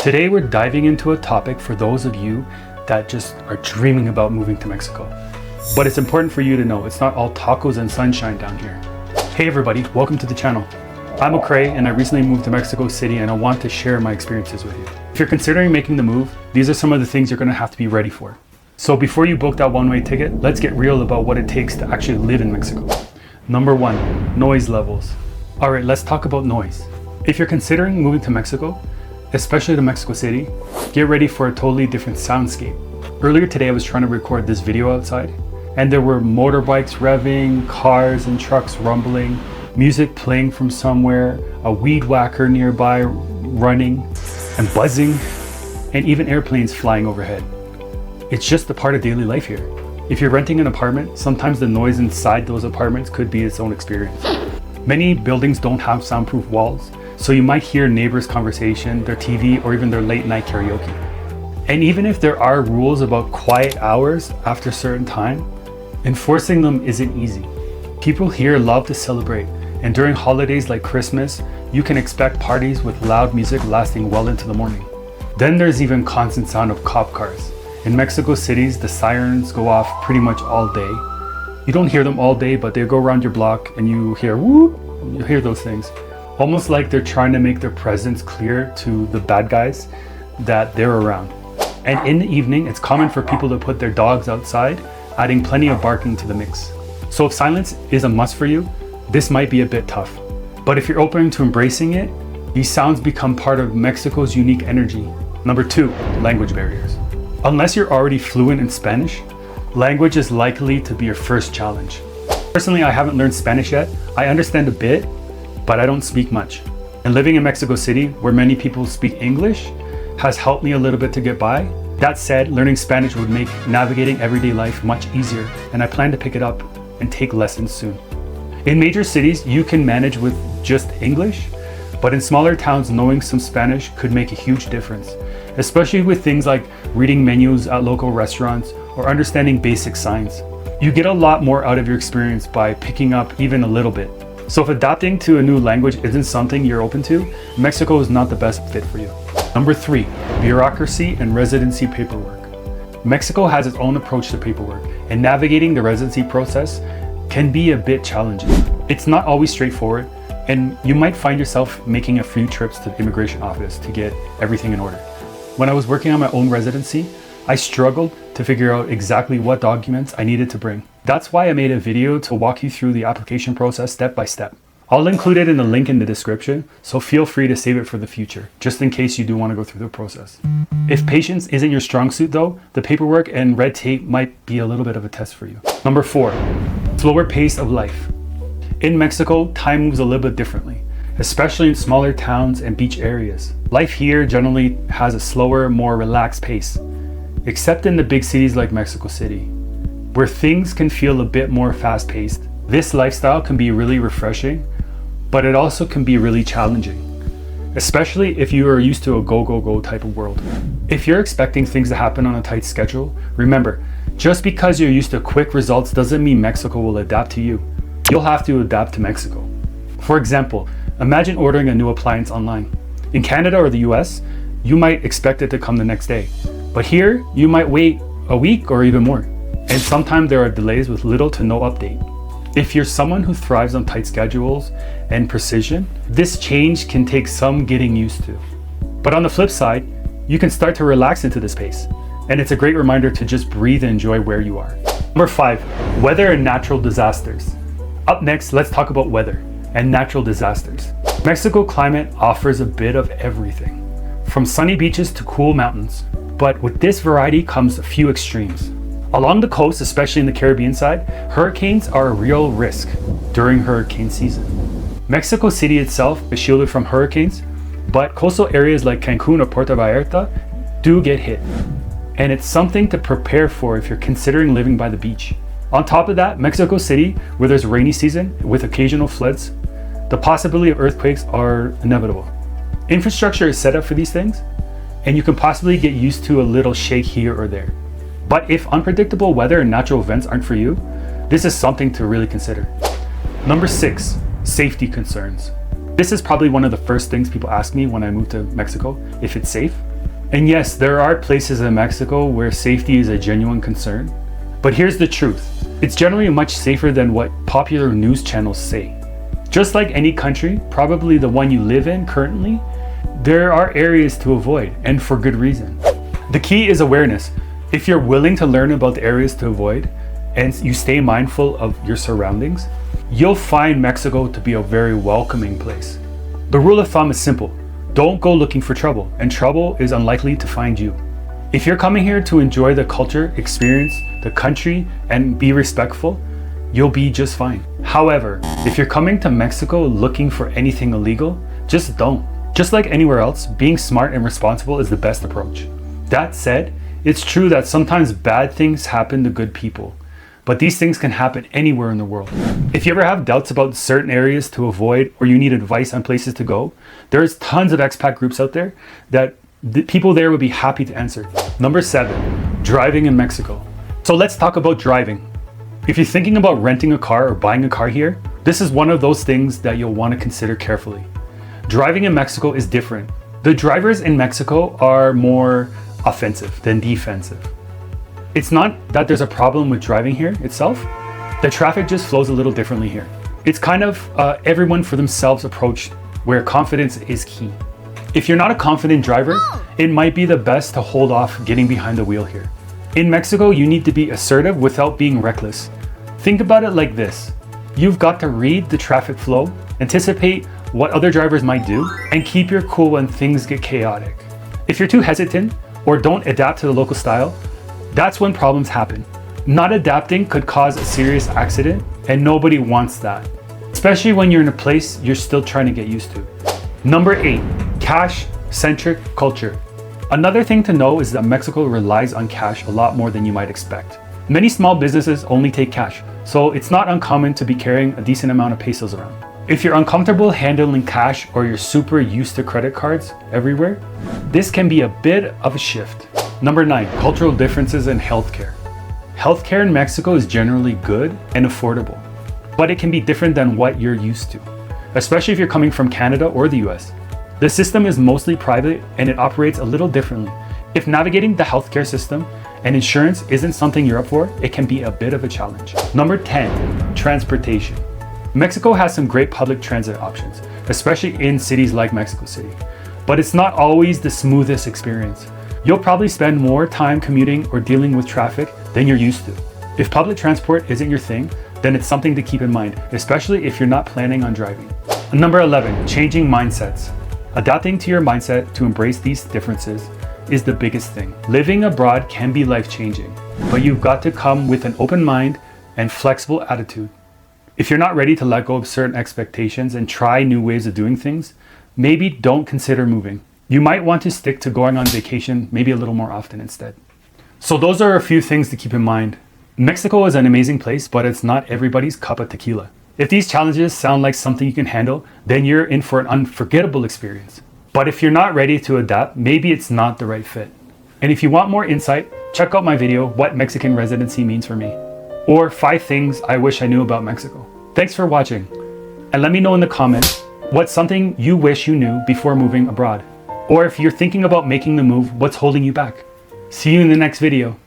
Today we're diving into a topic for those of you that just are dreaming about moving to Mexico. But it's important for you to know it's not all tacos and sunshine down here. Hey everybody, welcome to the channel. I'm McCray and I recently moved to Mexico City and I want to share my experiences with you. If you're considering making the move, these are some of the things you're gonna have to be ready for. So before you book that one-way ticket, let's get real about what it takes to actually live in Mexico. Number one, noise levels. All right, let's talk about noise. If you're considering moving to Mexico, especially to Mexico City, get ready for a totally different soundscape. Earlier today, I was trying to record this video outside, and there were motorbikes revving, cars and trucks rumbling, music playing from somewhere, a weed whacker nearby running and buzzing, and even airplanes flying overhead. It's just a part of daily life here. If you're renting an apartment, sometimes the noise inside those apartments could be its own experience. Many buildings don't have soundproof walls, so you might hear neighbors' conversation, their TV, or even their late night karaoke. And even if there are rules about quiet hours after a certain time, enforcing them isn't easy. People here love to celebrate, and during holidays like Christmas, you can expect parties with loud music lasting well into the morning. Then there's even constant sound of cop cars. In Mexico Cities, the sirens go off pretty much all day. You don't hear them all day, but they go around your block and you hear whoop, you hear those things. Almost like they're trying to make their presence clear to the bad guys that they're around. And in the evening, it's common for people to put their dogs outside, adding plenty of barking to the mix. So if silence is a must for you, this might be a bit tough. But if you're open to embracing it, these sounds become part of Mexico's unique energy. Number two, language barriers. Unless you're already fluent in Spanish, language is likely to be your first challenge. Personally, I haven't learned Spanish yet. I understand a bit, but I don't speak much. And living in Mexico City, where many people speak English, has helped me a little bit to get by. That said, learning Spanish would make navigating everyday life much easier, and I plan to pick it up and take lessons soon. In major cities, you can manage with just English, but in smaller towns, knowing some Spanish could make a huge difference, especially with things like reading menus at local restaurants or understanding basic signs. You get a lot more out of your experience by picking up even a little bit. So if adapting to a new language isn't something you're open to, Mexico is not the best fit for you. Number three, bureaucracy and residency paperwork. Mexico has its own approach to paperwork, and navigating the residency process can be a bit challenging. It's not always straightforward, and you might find yourself making a few trips to the immigration office to get everything in order. When I was working on my own residency, I struggled to figure out exactly what documents I needed to bring. That's why I made a video to walk you through the application process step by step. I'll include it in the link in the description, so feel free to save it for the future, just in case you do want to go through the process. If patience isn't your strong suit though, the paperwork and red tape might be a little bit of a test for you. Number four, slower pace of life. In Mexico, time moves a little bit differently, especially in smaller towns and beach areas. Life here generally has a slower, more relaxed pace, except in the big cities like Mexico City, where things can feel a bit more fast-paced. This lifestyle can be really refreshing, but it also can be really challenging, especially if you are used to a go type of world. If you're expecting things to happen on a tight schedule, remember, just because you're used to quick results doesn't mean Mexico will adapt to you. You'll have to adapt to Mexico. For example, imagine ordering a new appliance online. In Canada or the US, you might expect it to come the next day. But here, you might wait a week or even more. And sometimes there are delays with little to no update. If you're someone who thrives on tight schedules and precision, this change can take some getting used to. But on the flip side, you can start to relax into this pace. And it's a great reminder to just breathe and enjoy where you are. Number five, weather and natural disasters. Up next, let's talk about weather and natural disasters. Mexico climate offers a bit of everything, from sunny beaches to cool mountains. But with this variety comes a few extremes. Along the coast, especially in the Caribbean side, hurricanes are a real risk during hurricane season. Mexico City itself is shielded from hurricanes, but coastal areas like Cancun or Puerto Vallarta do get hit. And it's something to prepare for if you're considering living by the beach. On top of that, Mexico City, where there's rainy season with occasional floods, the possibility of earthquakes are inevitable. Infrastructure is set up for these things, and you can possibly get used to a little shake here or there. But if unpredictable weather and natural events aren't for you, this is something to really consider. Number six, safety concerns. This is probably one of the first things people ask me when I move to Mexico, if it's safe. And yes, there are places in Mexico where safety is a genuine concern. But here's the truth. It's generally much safer than what popular news channels say. Just like any country, probably the one you live in currently, there are areas to avoid, and for good reason. The key is awareness. If you're willing to learn about the areas to avoid, and you stay mindful of your surroundings, you'll find Mexico to be a very welcoming place. The rule of thumb is simple. Don't go looking for trouble, and trouble is unlikely to find you. If you're coming here to enjoy the culture, experience the country, and be respectful, you'll be just fine. However, if you're coming to Mexico looking for anything illegal, just don't. Just like anywhere else, being smart and responsible is the best approach. That said, it's true that sometimes bad things happen to good people, but these things can happen anywhere in the world. If you ever have doubts about certain areas to avoid or you need advice on places to go, there's tons of expat groups out there that the people there would be happy to answer. Number 7, driving in Mexico. So let's talk about driving. If you're thinking about renting a car or buying a car here, this is one of those things that you'll want to consider carefully. Driving in Mexico is different. The drivers in Mexico are more offensive than defensive. It's not that there's a problem with driving here itself. The traffic just flows a little differently here. It's kind of everyone for themselves approach where confidence is key. If you're not a confident driver, it might be the best to hold off getting behind the wheel here. In Mexico, you need to be assertive without being reckless. Think about it like this. You've got to read the traffic flow, anticipate what other drivers might do, and keep your cool when things get chaotic. If you're too hesitant or don't adapt to the local style, that's when problems happen. Not adapting could cause a serious accident, and nobody wants that, especially when you're in a place you're still trying to get used to. Number 8, cash-centric culture. Another thing to know is that Mexico relies on cash a lot more than you might expect. Many small businesses only take cash, so it's not uncommon to be carrying a decent amount of pesos around. If you're uncomfortable handling cash or you're super used to credit cards everywhere, this can be a bit of a shift. Number 9, cultural differences in healthcare. Healthcare in Mexico is generally good and affordable, but it can be different than what you're used to, especially if you're coming from Canada or the US. The system is mostly private and it operates a little differently. If navigating the healthcare system and insurance isn't something you're up for, it can be a bit of a challenge. Number 10, transportation. Mexico has some great public transit options, especially in cities like Mexico City, but it's not always the smoothest experience. You'll probably spend more time commuting or dealing with traffic than you're used to. If public transport isn't your thing, then it's something to keep in mind, especially if you're not planning on driving. Number 11, changing mindsets. Adapting to your mindset to embrace these differences is the biggest thing. Living abroad can be life-changing, but you've got to come with an open mind and flexible attitude. If you're not ready to let go of certain expectations and try new ways of doing things, maybe don't consider moving. You might want to stick to going on vacation maybe a little more often instead. So those are a few things to keep in mind. Mexico is an amazing place, but it's not everybody's cup of tequila. If these challenges sound like something you can handle, then you're in for an unforgettable experience. But if you're not ready to adapt, maybe it's not the right fit. And if you want more insight, check out my video, What Mexican Residency Means for Me, or 5 Things I Wish I Knew About Mexico. Thanks for watching. And let me know in the comments what's something you wish you knew before moving abroad. Or if you're thinking about making the move, what's holding you back? See you in the next video.